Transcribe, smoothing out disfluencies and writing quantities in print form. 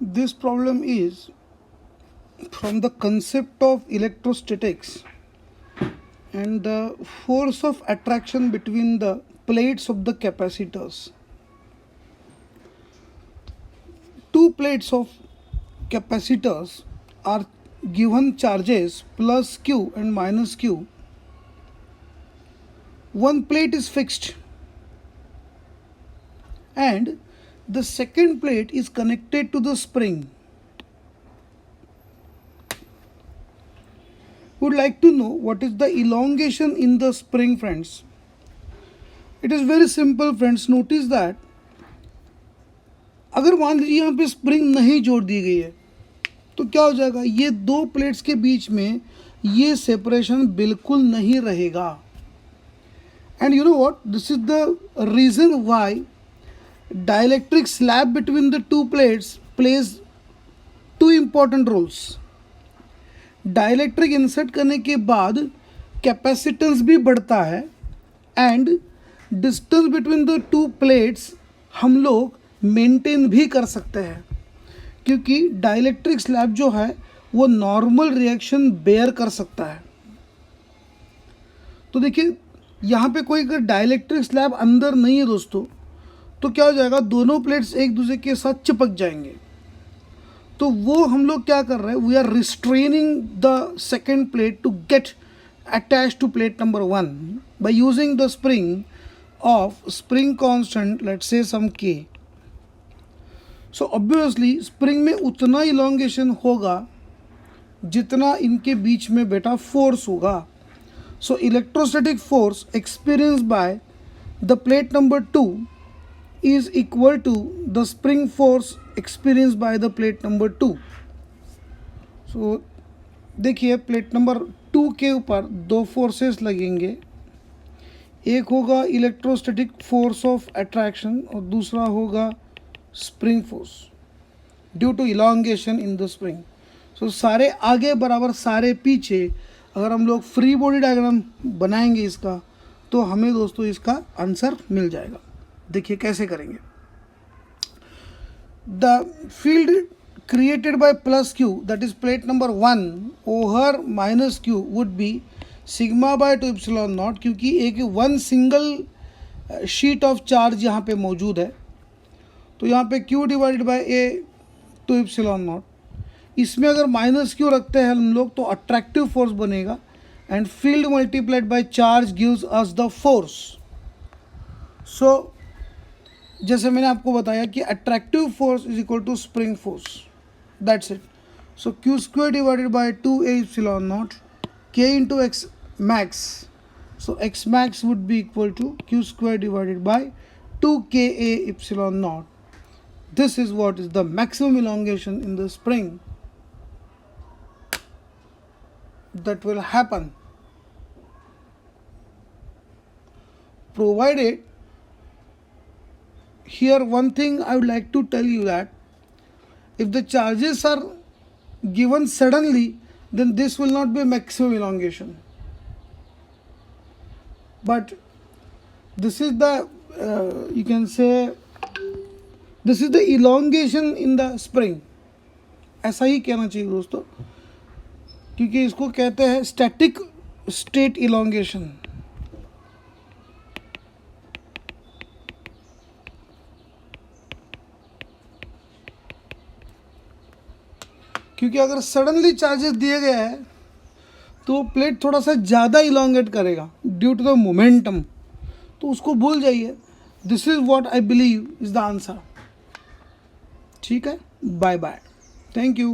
This problem is from the concept of electrostatics and the force of attraction between the plates of the capacitors. Two plates of capacitors are given charges plus Q and minus Q. One plate is fixed and the second plate is connected to the spring. Would like to know what is the elongation in the spring, friends. It is very simple, friends. Notice that अगर मान लीजिए यहाँ पे spring नहीं जोड़ दी गई है तो क्या हो जाएगा, ये दो प्लेट्स के बीच में ये सेपरेशन बिल्कुल नहीं रहेगा. And you know what, this is the reason why dielectric slab between the two plates plays two important roles. Dielectric insert करने के बाद कैपेसिटेंस भी बढ़ता है and distance between the two plates हम लोग मेंटेन भी कर सकते हैं, क्योंकि डाइलेक्ट्रिक स्लैब जो है वो नॉर्मल रिएक्शन बेयर कर सकता है. तो देखिए यहाँ पे कोई अगर डाइलेक्ट्रिक स्लैब अंदर नहीं है दोस्तों तो क्या हो जाएगा, दोनों प्लेट्स एक दूसरे के साथ चिपक जाएंगे. तो वो हम लोग क्या कर रहे हैं, we are restraining the second plate to get attach to plate number 1 by using the spring of spring constant, let's say some K. So obviously spring में उतना इलोंगेशन होगा जितना इनके बीच में बेटा फोर्स होगा. सो electrostatic force experience by the plate number 2 is equal to the spring force experienced by the plate number 2. So देखिए plate number 2 के ऊपर दो फोर्सेस लगेंगे, एक होगा इलेक्ट्रोस्टैटिक फोर्स ऑफ अट्रैक्शन और दूसरा होगा spring force due to elongation in the spring. So सारे आगे बराबर सारे पीछे, अगर हम लोग फ्री बॉडी डायग्राम बनाएंगे इसका तो हमें दोस्तों इसका आंसर मिल जाएगा. देखिए कैसे करेंगे. The field created by plus q, that is plate number 1 over minus q would be sigma by 2 epsilon naught, क्योंकि एक one single sheet of charge यहाँ पे मौजूद है. तो यहाँ पे q divided by a 2 epsilon naught. इसमें अगर माइनस क्यू रखते हैं हम लोग तो अट्रैक्टिव फोर्स बनेगा and field multiplied by charge gives us the force. So जैसे मैंने आपको बताया कि attractive force is equal to spring force, that's it. So Q square divided by 2a epsilon naught k into X max. So X max would be equal to Q square divided by 2ka epsilon naught. This is what is the maximum elongation in the spring that will happen provided. Here one thing I would like to tell you that if the charges are given suddenly then this will not be maximum elongation, but this is the you can say this is the elongation in the spring. ऐसा ही कहना चाहिए दोस्तों, क्योंकि इसको कहते हैं static state elongation. क्योंकि अगर सडनली चार्जेस दिए गए हैं तो प्लेट थोड़ा सा ज़्यादा इलोंगेट करेगा ड्यू टू द मोमेंटम, तो उसको भूल जाइए. This is what I believe is the answer. ठीक है, बाय बाय, थैंक यू.